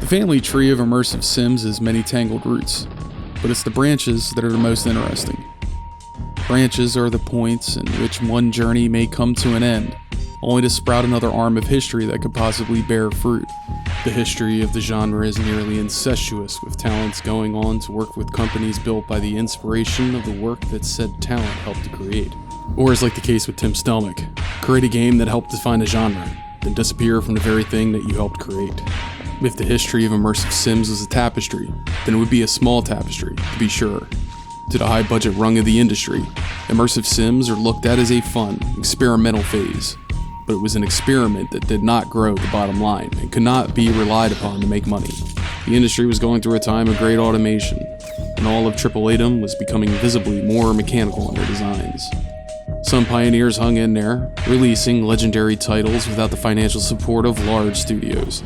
The family tree of immersive sims has many tangled roots, but it's the branches that are the most interesting. Branches are the points in which one journey may come to an end, only to sprout another arm of history that could possibly bear fruit. The history of the genre is nearly incestuous, with talents going on to work with companies built by the inspiration of the work that said talent helped to create. Or as like the case with Tim Stelmach, create a game that helped define a genre, then disappear from the very thing that you helped create. If the history of immersive sims was a tapestry, then it would be a small tapestry, to be sure. To the high budget rung of the industry, immersive sims are looked at as a fun, experimental phase. But it was an experiment that did not grow the bottom line and could not be relied upon to make money. The industry was going through a time of great automation, and all of AAA-dom was becoming visibly more mechanical in their designs. Some pioneers hung in there, releasing legendary titles without the financial support of large studios.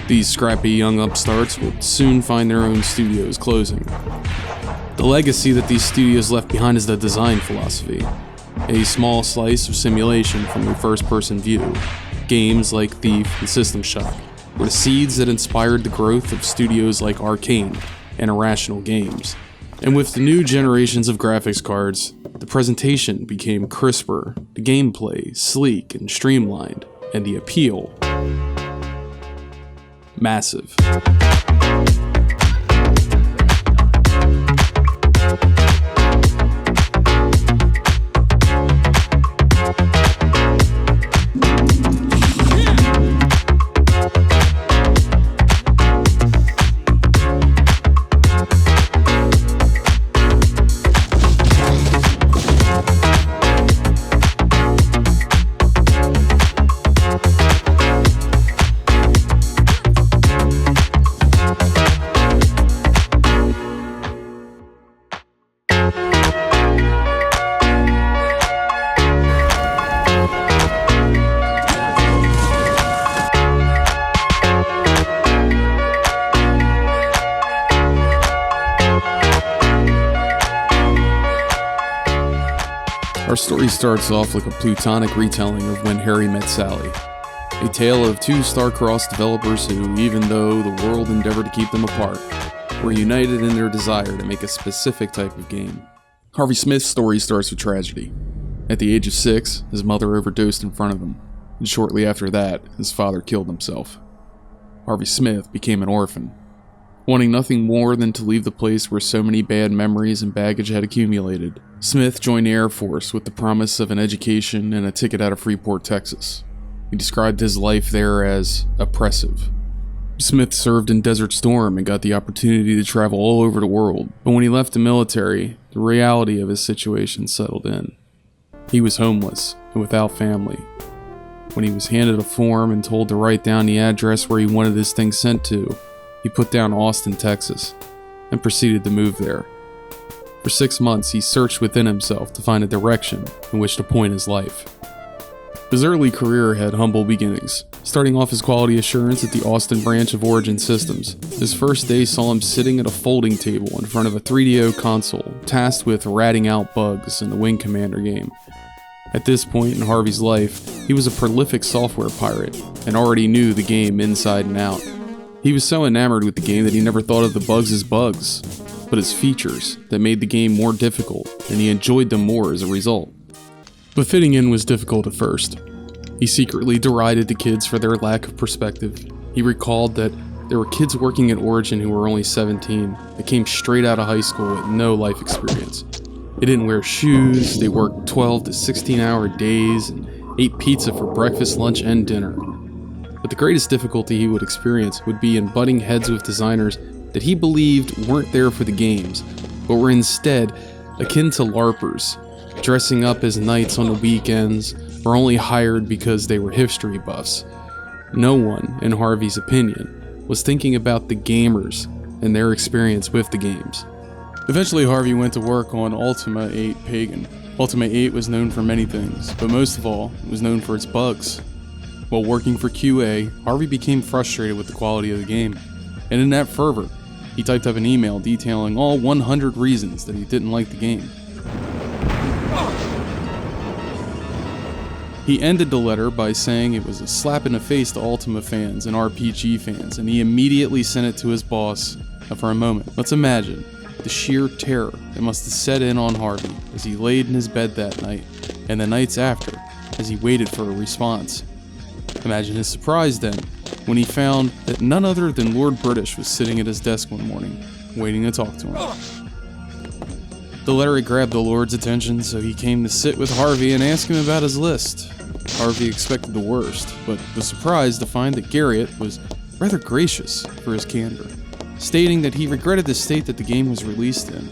These scrappy young upstarts would soon find their own studios closing. The legacy that these studios left behind is the design philosophy. A small slice of simulation from a first-person view. Games like Thief and System Shock were the seeds that inspired the growth of studios like Arkane and Irrational Games. And with the new generations of graphics cards, the presentation became crisper, the gameplay sleek and streamlined, and the appeal massive. Our story starts off like a plutonic retelling of When Harry Met Sally, a tale of two star-crossed developers who, even though the world endeavored to keep them apart, were united in their desire to make a specific type of game. Harvey Smith's story starts with tragedy. At the age of 6, his mother overdosed in front of him, and shortly after that, his father killed himself. Harvey Smith became an orphan, wanting nothing more than to leave the place where so many bad memories and baggage had accumulated. Smith joined the Air Force with the promise of an education and a ticket out of Freeport, Texas. He described his life there as oppressive. Smith served in Desert Storm and got the opportunity to travel all over the world, but when he left the military, the reality of his situation settled in. He was homeless and without family. When he was handed a form and told to write down the address where he wanted his things sent to, he put down Austin, Texas, and proceeded to move there. For 6 months, he searched within himself to find a direction in which to point his life. His early career had humble beginnings, starting off as quality assurance at the Austin branch of Origin Systems. His first day saw him sitting at a folding table in front of a 3DO console, tasked with ratting out bugs in the Wing Commander game. At this point in Harvey's life, he was a prolific software pirate and already knew the game inside and out. He was so enamored with the game that he never thought of the bugs as bugs, but as features that made the game more difficult, and he enjoyed them more as a result. But fitting in was difficult at first. He secretly derided the kids for their lack of perspective. He recalled that there were kids working at Origin who were only 17, that came straight out of high school with no life experience. They didn't wear shoes, they worked 12 to 16-hour days, and ate pizza for breakfast, lunch, and dinner. But the greatest difficulty he would experience would be in butting heads with designers that he believed weren't there for the games, but were instead akin to LARPers, dressing up as knights on the weekends, or only hired because they were history buffs. No one, in Harvey's opinion, was thinking about the gamers and their experience with the games. Eventually, Harvey went to work on Ultima 8 Pagan. Ultima 8 was known for many things, but most of all, it was known for its bugs. While working for QA, Harvey became frustrated with the quality of the game, and in that fervor, he typed up an email detailing all 100 reasons that he didn't like the game. He ended the letter by saying it was a slap in the face to Ultima fans and RPG fans, and he immediately sent it to his boss. Now for a moment, let's imagine the sheer terror that must have set in on Harvey as he laid in his bed that night, and the nights after, as he waited for a response. Imagine his surprise then, when he found that none other than Lord British was sitting at his desk one morning, waiting to talk to him. The letter had grabbed the Lord's attention, so he came to sit with Harvey and ask him about his list. Harvey expected the worst, but was surprised to find that Garriott was rather gracious for his candor, stating that he regretted the state that the game was released in.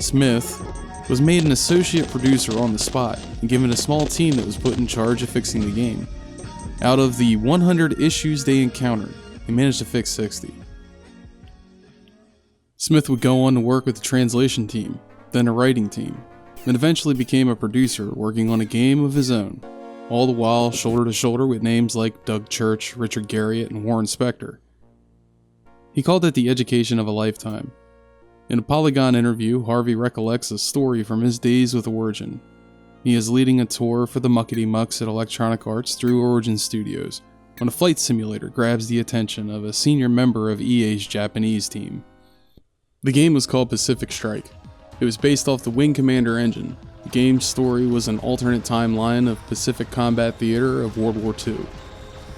Smith was made an associate producer on the spot and given a small team that was put in charge of fixing the game. Out of the 100 issues they encountered, they managed to fix 60. Smith would go on to work with the translation team, then a writing team, and eventually became a producer working on a game of his own, all the while shoulder to shoulder with names like Doug Church, Richard Garriott, and Warren Spector. He called it the education of a lifetime. In a Polygon interview, Harvey recollects a story from his days with Origin. He is leading a tour for the Muckety Mucks at Electronic Arts through Origin Studios, when a flight simulator grabs the attention of a senior member of EA's Japanese team. The game was called Pacific Strike. It was based off the Wing Commander engine. The game's story was an alternate timeline of Pacific combat theater of World War II.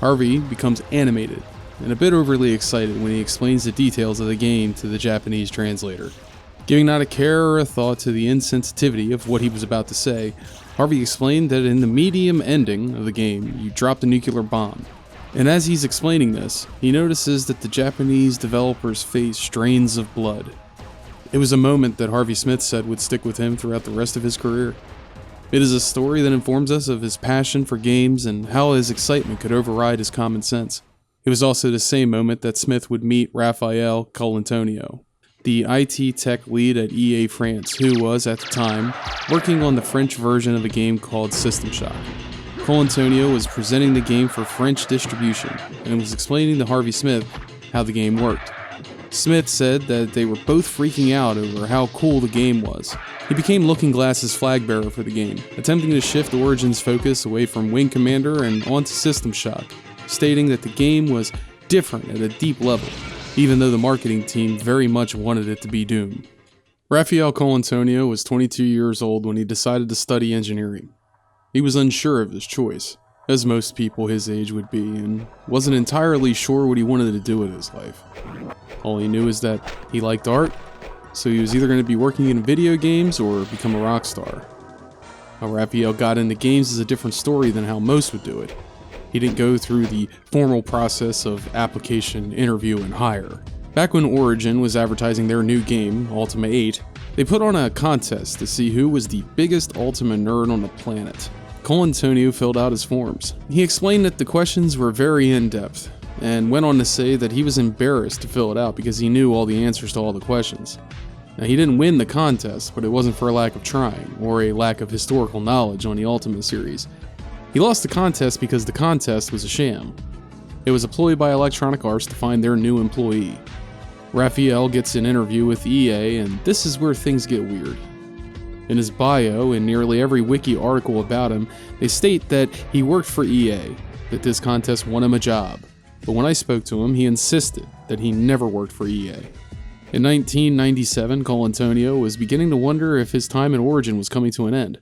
Harvey becomes animated and a bit overly excited when he explains the details of the game to the Japanese translator. Giving not a care or a thought to the insensitivity of what he was about to say, Harvey explained that in the medium ending of the game, you drop the nuclear bomb. And as he's explaining this, he notices that the Japanese developer's face drains of blood. It was a moment that Harvey Smith said would stick with him throughout the rest of his career. It is a story that informs us of his passion for games and how his excitement could override his common sense. It was also the same moment that Smith would meet Raphael Colantonio, the IT tech lead at EA France, who was, at the time, working on the French version of a game called System Shock. Colantonio was presenting the game for French distribution and was explaining to Harvey Smith how the game worked. Smith said that they were both freaking out over how cool the game was. He became Looking Glass's flag bearer for the game, attempting to shift Origin's focus away from Wing Commander and onto System Shock, stating that the game was different at a deep level, even though the marketing team very much wanted it to be Doom. Raphael Colantonio was 22 years old when he decided to study engineering. He was unsure of his choice, as most people his age would be, and wasn't entirely sure what he wanted to do with his life. All he knew is that he liked art, so he was either going to be working in video games or become a rock star. How Raphael got into games is a different story than how most would do it. He didn't go through the formal process of application, interview, and hire. Back when Origin was advertising their new game, Ultima 8, they put on a contest to see who was the biggest Ultima nerd on the planet. Colantonio filled out his forms. He explained that the questions were very in-depth, and went on to say that he was embarrassed to fill it out because he knew all the answers to all the questions. Now, he didn't win the contest, but it wasn't for a lack of trying, or a lack of historical knowledge on the Ultima series. He lost the contest because the contest was a sham. It was a ploy by Electronic Arts to find their new employee. Raphael gets an interview with EA, and this is where things get weird. In his bio, and nearly every wiki article about him, they state that he worked for EA, that this contest won him a job. But when I spoke to him, he insisted that he never worked for EA. In 1997, Colantonio was beginning to wonder if his time at Origin was coming to an end.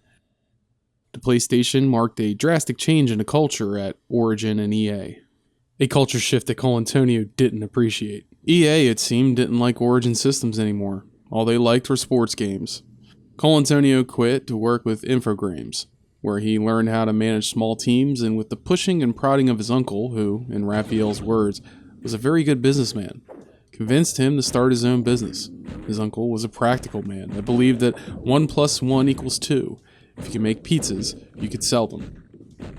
The PlayStation marked a drastic change in the culture at Origin and EA. A culture shift that Colantonio didn't appreciate. EA, it seemed, didn't like Origin systems anymore. All they liked were sports games. Colantonio quit to work with Infogrames, where he learned how to manage small teams, and with the pushing and prodding of his uncle, who, in Raphael's words, was a very good businessman, convinced him to start his own business. His uncle was a practical man that believed that 1 + 1 = 2. If you could make pizzas, you could sell them.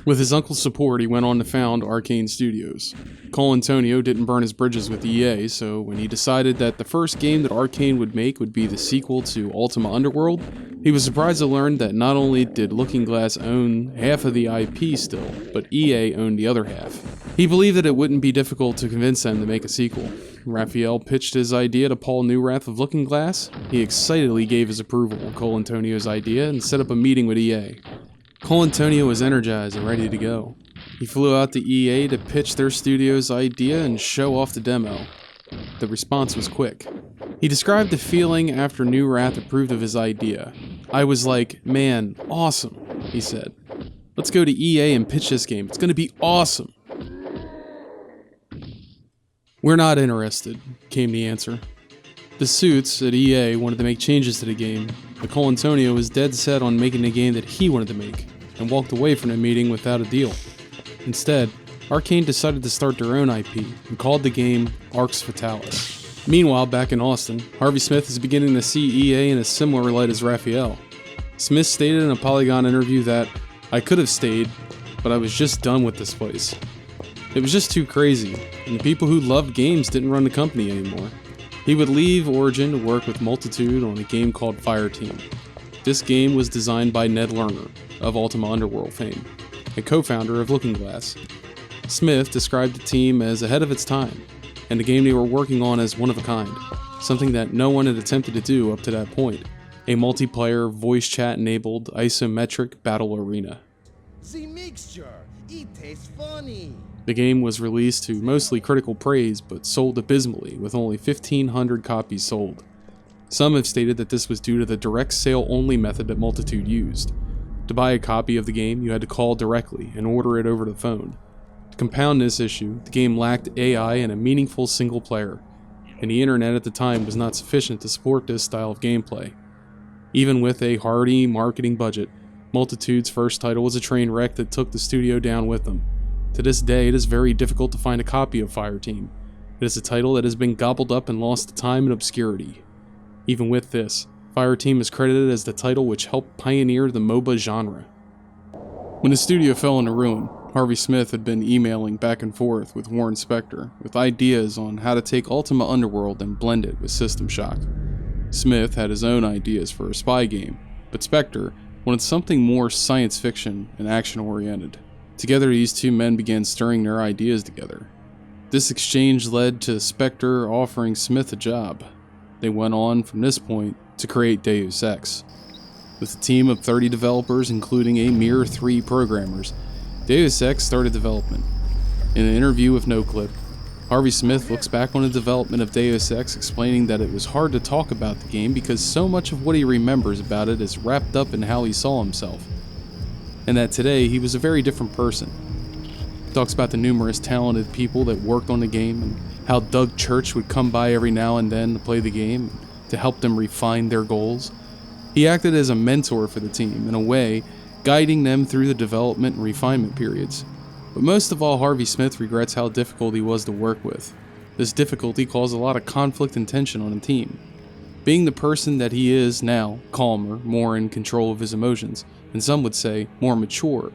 With his uncle's support, he went on to found Arkane Studios. Colantonio didn't burn his bridges with EA, so when he decided that the first game that Arkane would make would be the sequel to Ultima Underworld, he was surprised to learn that not only did Looking Glass own half of the IP still, but EA owned the other half. He believed that it wouldn't be difficult to convince them to make a sequel. Raphael pitched his idea to Paul Newrath of Looking Glass. He excitedly gave his approval to Colantonio's idea and set up a meeting with EA. Colantonio was energized and ready to go. He flew out to EA to pitch their studio's idea and show off the demo. The response was quick. He described the feeling after New Wrath approved of his idea. "I was like, man, awesome," he said. "Let's go to EA and pitch this game. It's going to be awesome." "We're not interested," came the answer. The suits at EA wanted to make changes to the game, but Colantonio was dead set on making the game that he wanted to make, and walked away from the meeting without a deal. Instead, Arkane decided to start their own IP and called the game Arx Fatalis. Meanwhile, back in Austin, Harvey Smith is beginning to see EA in a similar light as Raphael. Smith stated in a Polygon interview that, "I could have stayed, but I was just done with this place. It was just too crazy, and the people who loved games didn't run the company anymore." He would leave Origin to work with Multitude on a game called Fireteam. This game was designed by Ned Lerner, of Ultima Underworld fame, a co-founder of Looking Glass. Smith described the team as ahead of its time, and the game they were working on as one of a kind, something that no one had attempted to do up to that point, a multiplayer, voice chat-enabled, isometric battle arena. The mixture, it tastes funny. The game was released to mostly critical praise, but sold abysmally, with only 1,500 copies sold. Some have stated that this was due to the direct sale-only method that Multitude used. To buy a copy of the game, you had to call directly and order it over the phone. To compound this issue, the game lacked AI and a meaningful single player, and the internet at the time was not sufficient to support this style of gameplay. Even with a hearty marketing budget, Multitude's first title was a train wreck that took the studio down with them. To this day, it is very difficult to find a copy of Fireteam. It is a title that has been gobbled up and lost to time and obscurity. Even with this, Fireteam is credited as the title which helped pioneer the MOBA genre. When the studio fell into ruin, Harvey Smith had been emailing back and forth with Warren Spector with ideas on how to take Ultima Underworld and blend it with System Shock. Smith had his own ideas for a spy game, but Spector wanted something more science fiction and action-oriented. Together, these two men began stirring their ideas together. This exchange led to Spector offering Smith a job. They went on from this point to create Deus Ex. With a team of 30 developers, including a mere 3 programmers, Deus Ex started development. In an interview with NoClip, Harvey Smith looks back on the development of Deus Ex, explaining that it was hard to talk about the game because so much of what he remembers about it is wrapped up in how he saw himself, and that today he was a very different person. He talks about the numerous talented people that worked on the game and how Doug Church would come by every now and then to play the game to help them refine their goals. He acted as a mentor for the team, in a way, guiding them through the development and refinement periods. But most of all, Harvey Smith regrets how difficult he was to work with. This difficulty caused a lot of conflict and tension on the team. Being the person that he is now, calmer, more in control of his emotions, and some would say, more mature,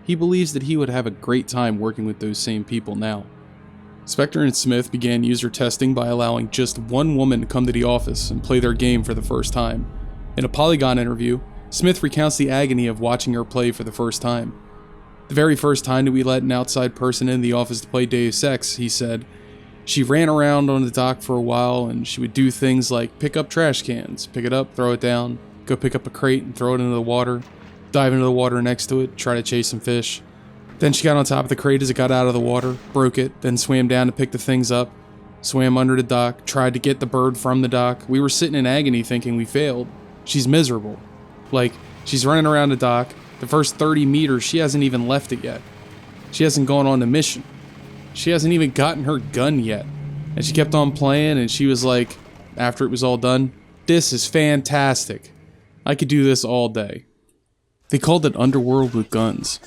he believes that he would have a great time working with those same people now. Spector and Smith began user testing by allowing just one woman to come to the office and play their game for the first time. In a Polygon interview, Smith recounts the agony of watching her play for the first time. The very first time that we let an outside person in the office to play Deus Ex, he said, she ran around on the dock for a while and she would do things like pick up trash cans, pick it up, throw it down, go pick up a crate and throw it into the water, dive into the water next to it, try to chase some fish. Then she got on top of the crate as it got out of the water, broke it, then swam down to pick the things up, swam under the dock, tried to get the bird from the dock. We were sitting in agony thinking we failed. She's miserable. Like, she's running around the dock. The first 30 meters, she hasn't even left it yet. She hasn't gone on the mission. She hasn't even gotten her gun yet. And she kept on playing, and she was like, after it was all done, this is fantastic. I could do this all day. They called it Underworld with guns.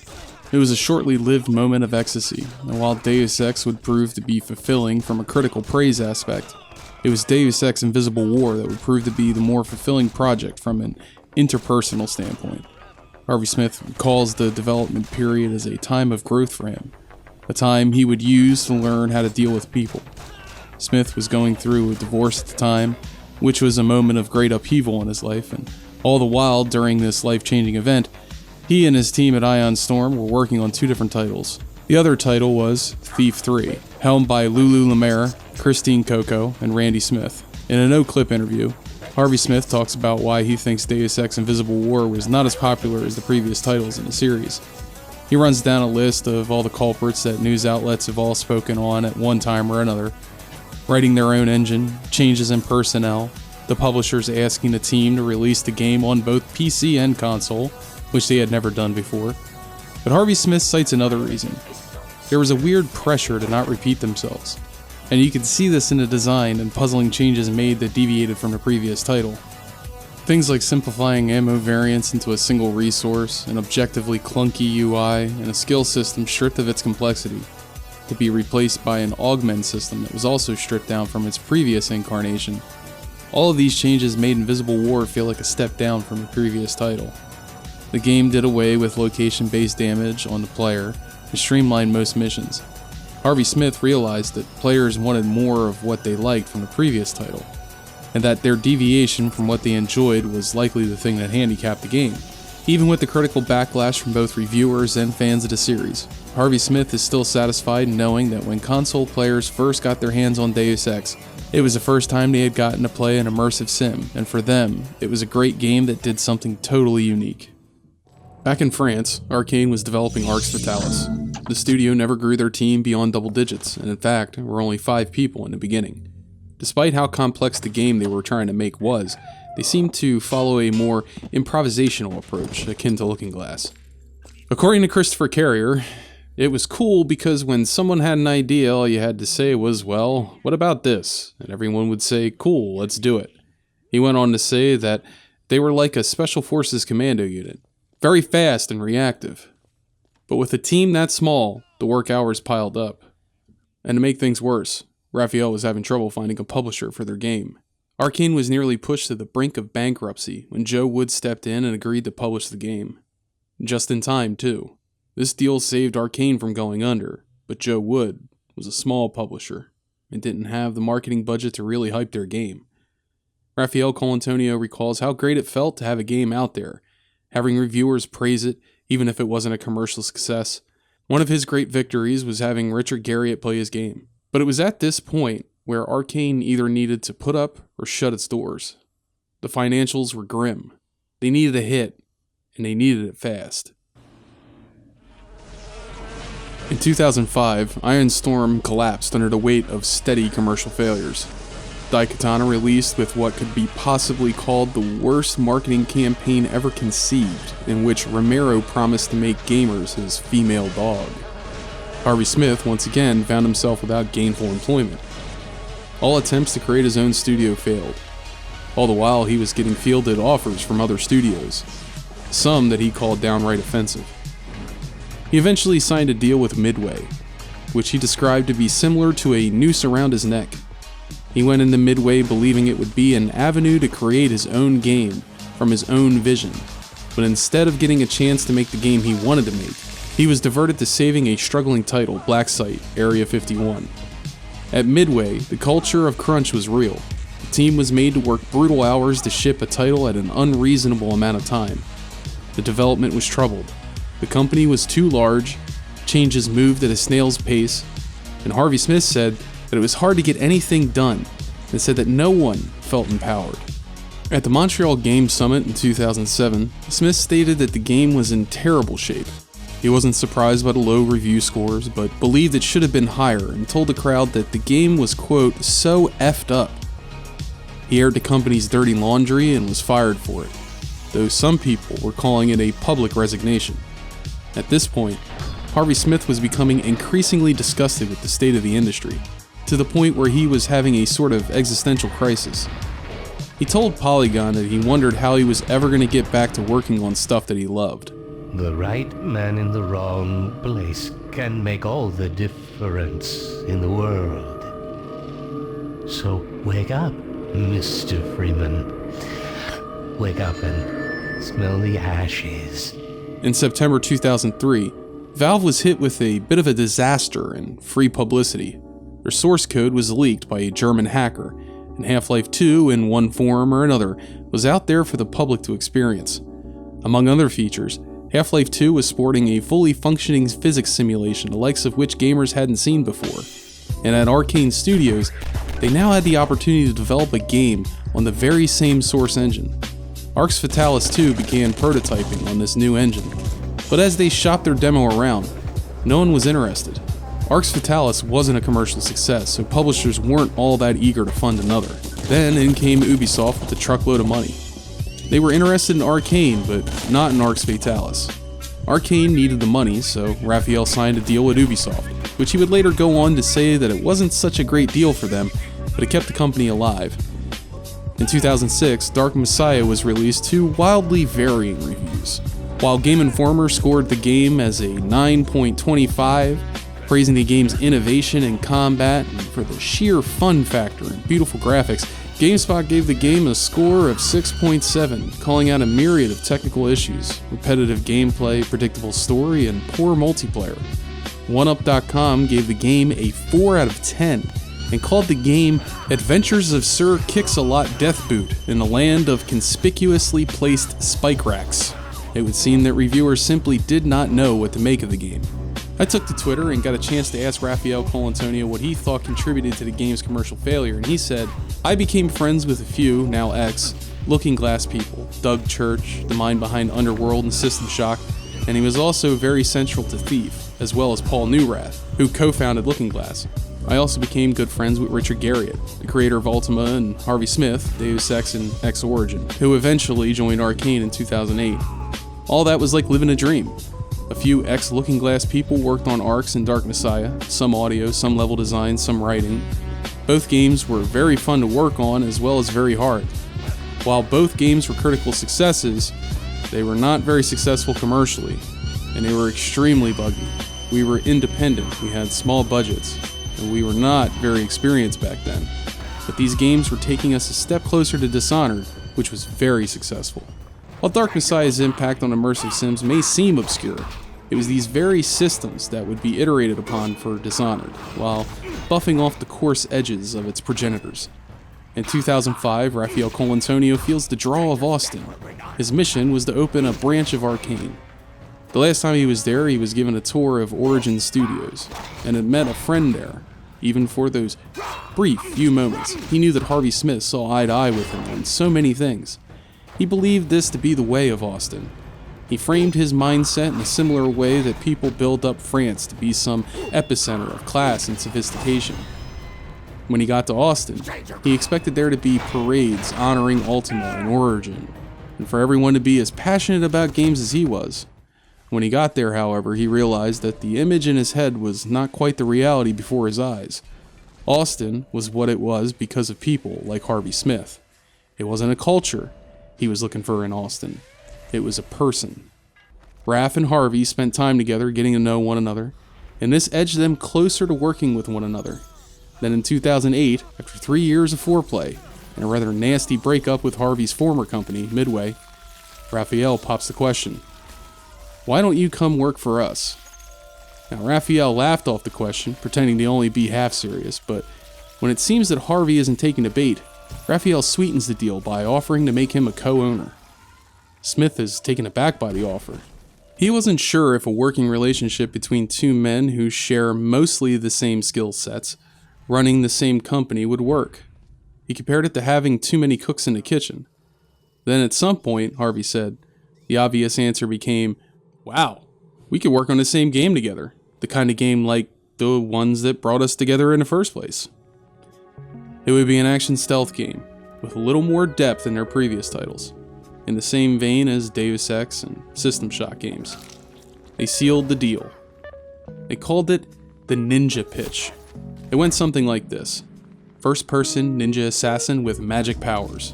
It was a shortly lived moment of ecstasy, and while Deus Ex would prove to be fulfilling from a critical praise aspect, it was Deus Ex Invisible War that would prove to be the more fulfilling project from an interpersonal standpoint. Harvey Smith calls the development period as a time of growth for him, a time he would use to learn how to deal with people. Smith was going through a divorce at the time, which was a moment of great upheaval in his life, and all the while during this life-changing event, he and his team at Ion Storm were working on 2 different titles. The other title was Thief 3, helmed by Lulu Lemaire, Christine Coco, and Randy Smith. In a no-clip interview, Harvey Smith talks about why he thinks Deus Ex Invisible War was not as popular as the previous titles in the series. He runs down a list of all the culprits that news outlets have all spoken on at one time or another. Writing their own engine, changes in personnel, the publishers asking the team to release the game on both PC and console, which they had never done before. But Harvey Smith cites another reason. There was a weird pressure to not repeat themselves, and you could see this in the design and puzzling changes made that deviated from the previous title. Things like simplifying ammo variants into a single resource, an objectively clunky UI, and a skill system stripped of its complexity, to be replaced by an augment system that was also stripped down from its previous incarnation. All of these changes made Invisible War feel like a step down from the previous title. The game did away with location-based damage on the player and streamlined most missions. Harvey Smith realized that players wanted more of what they liked from the previous title, and that their deviation from what they enjoyed was likely the thing that handicapped the game. Even with the critical backlash from both reviewers and fans of the series, Harvey Smith is still satisfied knowing that when console players first got their hands on Deus Ex, it was the first time they had gotten to play an immersive sim, and for them, it was a great game that did something totally unique. Back in France, Arkane was developing Arx Fatalis. The studio never grew their team beyond double digits, and in fact, were only 5 people in the beginning. Despite how complex the game they were trying to make was, they seemed to follow a more improvisational approach, akin to Looking Glass. According to Christopher Carrier, it was cool because when someone had an idea, all you had to say was, well, what about this? And everyone would say, cool, let's do it. He went on to say that they were like a Special Forces commando unit, very fast and reactive. But with a team that small, the work hours piled up. And to make things worse, Raphael was having trouble finding a publisher for their game. Arkane was nearly pushed to the brink of bankruptcy when Joe Wood stepped in and agreed to publish the game. Just in time, too. This deal saved Arkane from going under, but Joe Wood was a small publisher and didn't have the marketing budget to really hype their game. Raphael Colantonio recalls how great it felt to have a game out there, having reviewers praise it even if it wasn't a commercial success. One of his great victories was having Richard Garriott play his game. But it was at this point where Arkane either needed to put up or shut its doors. The financials were grim. They needed a hit, and they needed it fast. In 2005, Iron Storm collapsed under the weight of steady commercial failures. Daikatana released with what could be possibly called the worst marketing campaign ever conceived, in which Romero promised to make gamers his female dog. Harvey Smith once again found himself without gainful employment. All attempts to create his own studio failed. All the while he was getting fielded offers from other studios, some that he called downright offensive. He eventually signed a deal with Midway, which he described to be similar to a noose around his neck. He went into Midway believing it would be an avenue to create his own game from his own vision, but instead of getting a chance to make the game he wanted to make, he was diverted to saving a struggling title, Black Site, Area 51. At Midway, the culture of crunch was real. The team was made to work brutal hours to ship a title at an unreasonable amount of time. The development was troubled. The company was too large, changes moved at a snail's pace, and Harvey Smith said that it was hard to get anything done, and said that no one felt empowered. At the Montreal Game Summit in 2007, Smith stated that the game was in terrible shape. He wasn't surprised by the low review scores, but believed it should have been higher and told the crowd that the game was, quote, so effed up. He aired the company's dirty laundry and was fired for it, though some people were calling it a public resignation. At this point, Harvey Smith was becoming increasingly disgusted with the state of the industry, to the point where he was having a sort of existential crisis. He told Polygon that he wondered how he was ever going to get back to working on stuff that he loved. The right man in the wrong place can make all the difference in the world. So wake up, Mr. Freeman. Wake up and smell the ashes. In September 2003, Valve was hit with a bit of a disaster and free publicity. Their source code was leaked by a German hacker, and Half-Life 2, in one form or another, was out there for the public to experience. Among other features, Half-Life 2 was sporting a fully functioning physics simulation, the likes of which gamers hadn't seen before. And at Arkane Studios, they now had the opportunity to develop a game on the very same source engine. Arx Fatalis 2 began prototyping on this new engine, but as they shopped their demo around, no one was interested. Arx Fatalis wasn't a commercial success, so publishers weren't all that eager to fund another. Then in came Ubisoft with a truckload of money. They were interested in Arkane, but not in Arx Fatalis. Arkane needed the money, so Raphael signed a deal with Ubisoft, which he would later go on to say that it wasn't such a great deal for them, but it kept the company alive. In 2006, Dark Messiah was released to wildly varying reviews. While Game Informer scored the game as a 9.25, praising the game's innovation in combat and for the sheer fun factor and beautiful graphics, GameSpot gave the game a score of 6.7, calling out a myriad of technical issues, repetitive gameplay, predictable story, and poor multiplayer. OneUp.com gave the game a 4 out of 10, and called the game Adventures of Sir Kix-a-Lot Deathboot in the land of conspicuously placed spike racks. It would seem that reviewers simply did not know what to make of the game. I took to Twitter and got a chance to ask Raphael Colantonio what he thought contributed to the game's commercial failure, and he said, "I became friends with a few, now ex, Looking Glass people, Doug Church, the mind behind Underworld and System Shock, and he was also very central to Thief, as well as Paul Neurath, who co-founded Looking Glass. I also became good friends with Richard Garriott, the creator of Ultima, and Harvey Smith, Deus Ex and X Origin, who eventually joined Arkane in 2008. All that was like living a dream. A few ex-Looking Glass people worked on Arx and Dark Messiah, some audio, some level design, some writing. Both games were very fun to work on as well as very hard. While both games were critical successes, they were not very successful commercially, and they were extremely buggy. We were independent, we had small budgets, and we were not very experienced back then. But these games were taking us a step closer to Dishonored, which was very successful. While Dark Messiah's impact on immersive sims may seem obscure, it was these very systems that would be iterated upon for Dishonored, while buffing off the coarse edges of its progenitors. In 2005, Raphael Colantonio feels the draw of Austin. His mission was to open a branch of Arkane. The last time he was there, he was given a tour of Origin Studios, and had met a friend there. Even for those brief few moments, he knew that Harvey Smith saw eye to eye with him on so many things. He believed this to be the way of Austin. He framed his mindset in a similar way that people build up France to be some epicenter of class and sophistication. When he got to Austin, he expected there to be parades honoring Ultima and Origin, and for everyone to be as passionate about games as he was. When he got there, however, he realized that the image in his head was not quite the reality before his eyes. Austin was what it was because of people like Harvey Smith. It wasn't a culture he was looking for in Austin. It was a person. Raph and Harvey spent time together getting to know one another, and this edged them closer to working with one another. Then in 2008, after 3 years of foreplay, and a rather nasty breakup with Harvey's former company, Midway, Raphael pops the question, "Why don't you come work for us?" Now Raphael laughed off the question, pretending to only be half serious, but when it seems that Harvey isn't taking the bait, Raphael sweetens the deal by offering to make him a co-owner. Smith is taken aback by the offer. He wasn't sure if a working relationship between two men who share mostly the same skill sets, running the same company, would work. He compared it to having too many cooks in the kitchen. Then at some point, Harvey said, the obvious answer became, "Wow, we could work on the same game together. The kind of game like the ones that brought us together in the first place." It would be an action stealth game, with a little more depth than their previous titles, in the same vein as Deus Ex and System Shock games. They sealed the deal. They called it the Ninja Pitch. It went something like this: first-person ninja assassin with magic powers.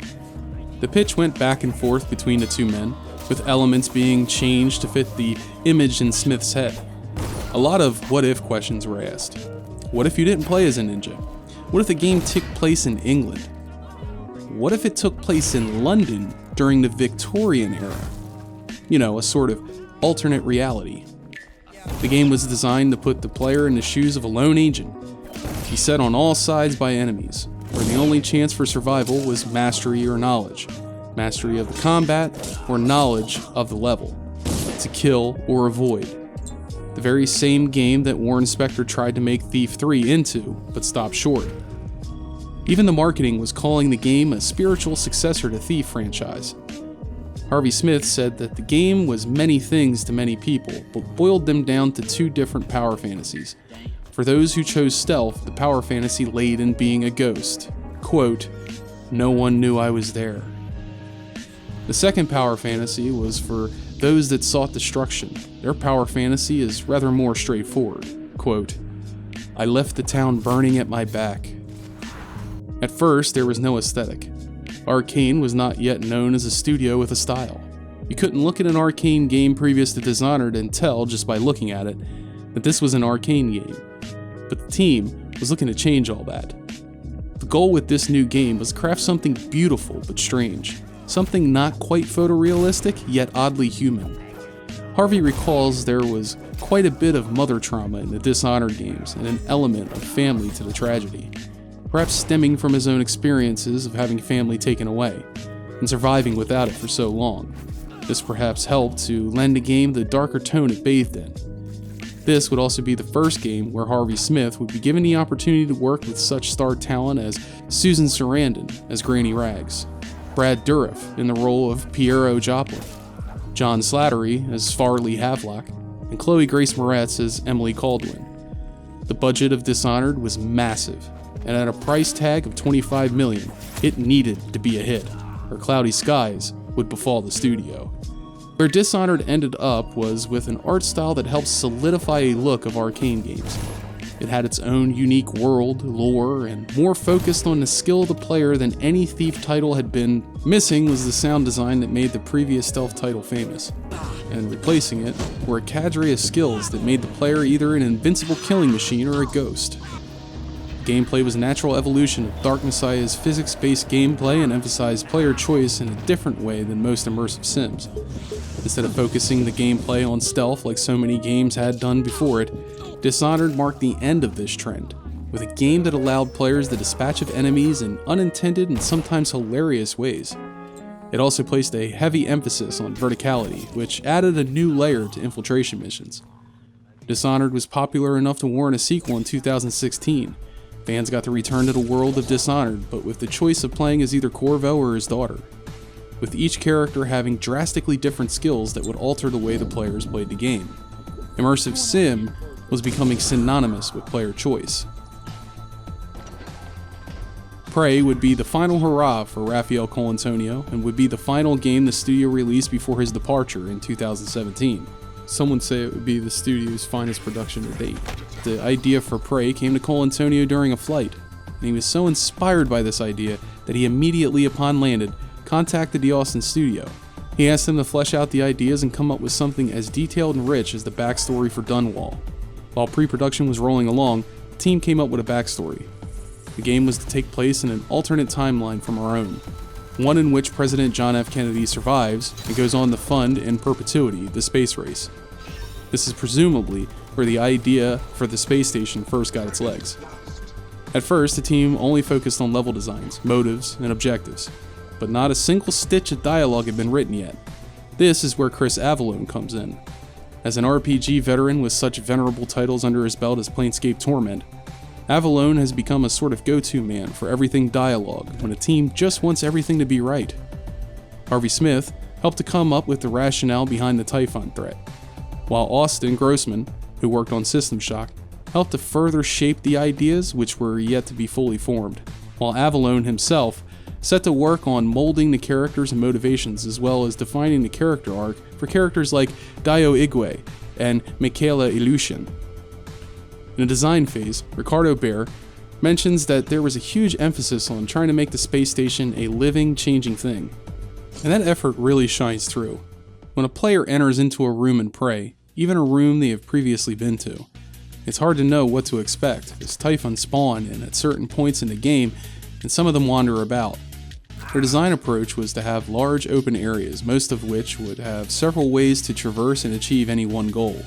The pitch went back and forth between the two men, with elements being changed to fit the image in Smith's head. A lot of what-if questions were asked. What if you didn't play as a ninja? What if the game took place in England? What if it took place in London during the Victorian era? You know, a sort of alternate reality. The game was designed to put the player in the shoes of a lone agent, beset on all sides by enemies, where the only chance for survival was mastery or knowledge. Mastery of the combat or knowledge of the level. To kill or avoid. The very same game that Warren Spector tried to make Thief 3 into, but stopped short. Even the marketing was calling the game a spiritual successor to Thief franchise. Harvey Smith said that the game was many things to many people, but boiled them down to two different power fantasies. For those who chose stealth, the power fantasy laid in being a ghost. Quote, "No one knew I was there." The second power fantasy was for those that sought destruction. Their power fantasy is rather more straightforward. Quote, "I left the town burning at my back." At first, there was no aesthetic. Arkane was not yet known as a studio with a style. You couldn't look at an Arkane game previous to Dishonored and tell, just by looking at it, that this was an Arkane game. But the team was looking to change all that. The goal with this new game was to craft something beautiful but strange. Something not quite photorealistic, yet oddly human. Harvey recalls there was quite a bit of mother trauma in the Dishonored games and an element of family to the tragedy. Perhaps stemming from his own experiences of having family taken away, and surviving without it for so long. This perhaps helped to lend the game the darker tone it bathed in. This would also be the first game where Harvey Smith would be given the opportunity to work with such star talent as Susan Sarandon as Granny Rags, Brad Dourif in the role of Piero Joplin, John Slattery as Farley Havelock, and Chloe Grace Moretz as Emily Caldwin. The budget of Dishonored was massive, and at a price tag of $25 million, it needed to be a hit, or cloudy skies would befall the studio. Where Dishonored ended up was with an art style that helped solidify a look of Arkane games. It had its own unique world, lore, and more focused on the skill of the player than any Thief title had been. Missing was the sound design that made the previous stealth title famous, and replacing it were a cadre of skills that made the player either an invincible killing machine or a ghost. Gameplay was a natural evolution of Dark Messiah's physics-based gameplay and emphasized player choice in a different way than most immersive sims. Instead of focusing the gameplay on stealth like so many games had done before it, Dishonored marked the end of this trend, with a game that allowed players the dispatch of enemies in unintended and sometimes hilarious ways. It also placed a heavy emphasis on verticality, which added a new layer to infiltration missions. Dishonored was popular enough to warrant a sequel in 2016. Fans got to return to the world of Dishonored, but with the choice of playing as either Corvo or his daughter, with each character having drastically different skills that would alter the way the players played the game. Immersive sim was becoming synonymous with player choice. Prey would be the final hurrah for Rafael Colantonio and would be the final game the studio released before his departure in 2017. Some would say it would be the studio's finest production to date. The idea for Prey came to Colantonio during a flight, and he was so inspired by this idea that he immediately upon landed contacted the Austin studio. He asked them to flesh out the ideas and come up with something as detailed and rich as the backstory for Dunwall. While pre-production was rolling along, the team came up with a backstory. The game was to take place in an alternate timeline from our own, one in which President John F. Kennedy survives and goes on to fund in perpetuity the space race. This is presumably where the idea for the space station first got its legs. At first, the team only focused on level designs, motives, and objectives, but not a single stitch of dialogue had been written yet. This is where Chris Avallone comes in. As an RPG veteran with such venerable titles under his belt as Planescape Torment, Avallone has become a sort of go-to man for everything dialogue when a team just wants everything to be right. Harvey Smith helped to come up with the rationale behind the Typhon threat, while Austin Grossman, who worked on System Shock, helped to further shape the ideas which were yet to be fully formed, while Avallone himself set to work on molding the characters and motivations as well as defining the character arc for characters like Dio Igwe and Michaela Ilushin. In the design phase, Ricardo Bear mentions that there was a huge emphasis on trying to make the space station a living, changing thing. And that effort really shines through. When a player enters into a room in Prey, even a room they have previously been to, it's hard to know what to expect, as Typhon spawn in at certain points in the game, and some of them wander about. Their design approach was to have large open areas, most of which would have several ways to traverse and achieve any one goal.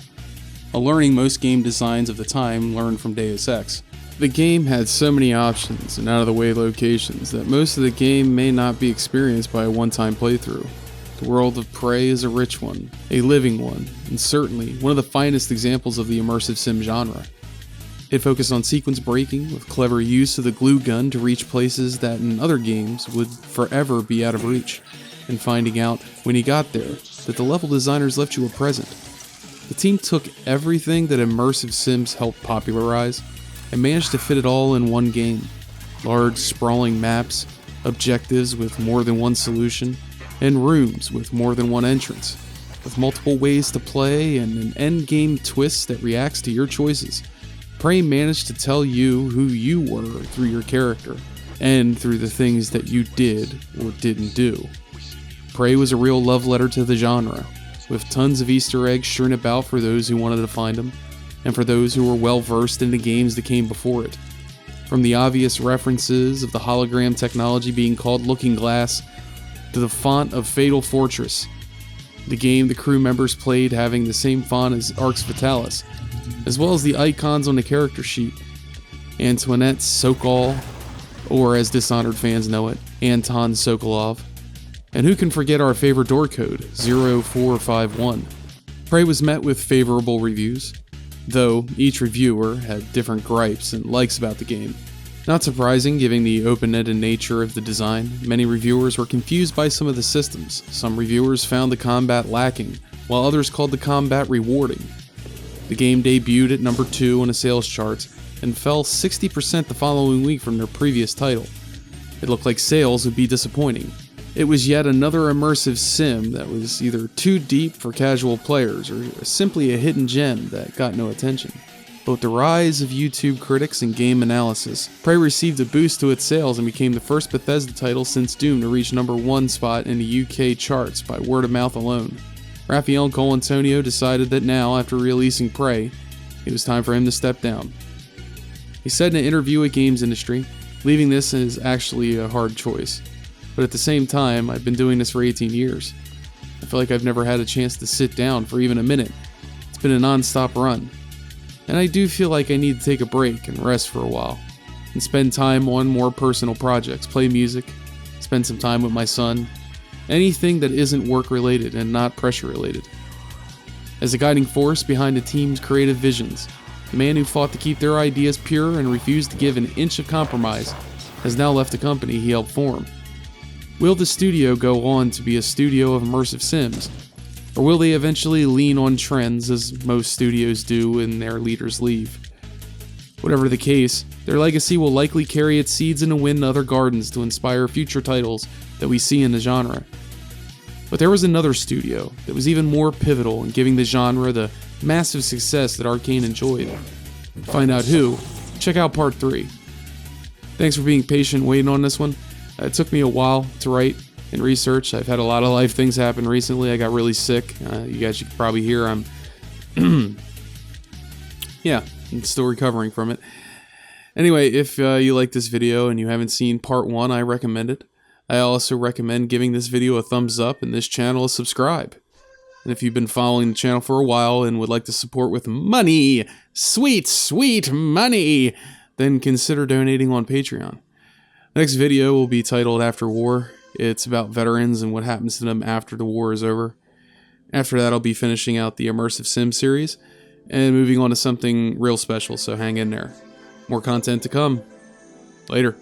A learning most game designs of the time learned from Deus Ex. The game had so many options and out-of-the-way locations that most of the game may not be experienced by a one-time playthrough. The world of Prey is a rich one, a living one, and certainly one of the finest examples of the immersive sim genre. It focused on sequence breaking with clever use of the glue gun to reach places that in other games would forever be out of reach, and finding out when you got there that the level designers left you a present. The team took everything that immersive sims helped popularize and managed to fit it all in one game. Large, sprawling maps, objectives with more than one solution, and rooms with more than one entrance, with multiple ways to play and an end-game twist that reacts to your choices. Prey managed to tell you who you were through your character, and through the things that you did or didn't do. Prey was a real love letter to the genre, with tons of Easter eggs strewn about for those who wanted to find them, and for those who were well versed in the games that came before it. From the obvious references of the hologram technology being called Looking Glass, to the font of Fatal Fortress, the game the crew members played having the same font as Arx Fatalis, as well as the icons on the character sheet, Antoinette Sokol, or as Dishonored fans know it, Anton Sokolov. And who can forget our favorite door code, 0451. Prey was met with favorable reviews, though each reviewer had different gripes and likes about the game. Not surprising, given the open-ended nature of the design, many reviewers were confused by some of the systems. Some reviewers found the combat lacking, while others called the combat rewarding. The game debuted at number 2 on the sales charts and fell 60% the following week from their previous title. It looked like sales would be disappointing. It was yet another immersive sim that was either too deep for casual players or simply a hidden gem that got no attention. But with the rise of YouTube critics and game analysis, Prey received a boost to its sales and became the first Bethesda title since Doom to reach number 1 spot in the UK charts by word of mouth alone. Raphael Colantonio decided that now, after releasing Prey, it was time for him to step down. He said in an interview with Games Industry, "Leaving this is actually a hard choice. But at the same time, I've been doing this for 18 years. I feel like I've never had a chance to sit down for even a minute. It's been a non-stop run. And I do feel like I need to take a break and rest for a while, and spend time on more personal projects, play music, spend some time with my son, anything that isn't work-related and not pressure-related." As a guiding force behind the team's creative visions, the man who fought to keep their ideas pure and refused to give an inch of compromise has now left the company he helped form. Will the studio go on to be a studio of immersive sims? Or will they eventually lean on trends as most studios do when their leaders leave? Whatever the case, their legacy will likely carry its seeds in the wind to other gardens to inspire future titles that we see in the genre. But there was another studio that was even more pivotal in giving the genre the massive success that Arkane enjoyed. Find out who? Check out part 3. Thanks for being patient waiting on this one. It took me a while to write and research. I've had a lot of life things happen recently. I got really sick. You guys should probably hear I'm I'm still recovering from it. Anyway, if you like this video and you haven't seen part 1, I recommend it. I also recommend giving this video a thumbs up and this channel a subscribe. And if you've been following the channel for a while and would like to support with money, sweet, sweet money, then consider donating on Patreon. Next video will be titled After War. It's about veterans and what happens to them after the war is over. After that, I'll be finishing out the Immersive Sim series and moving on to something real special, so hang in there. More content to come. Later.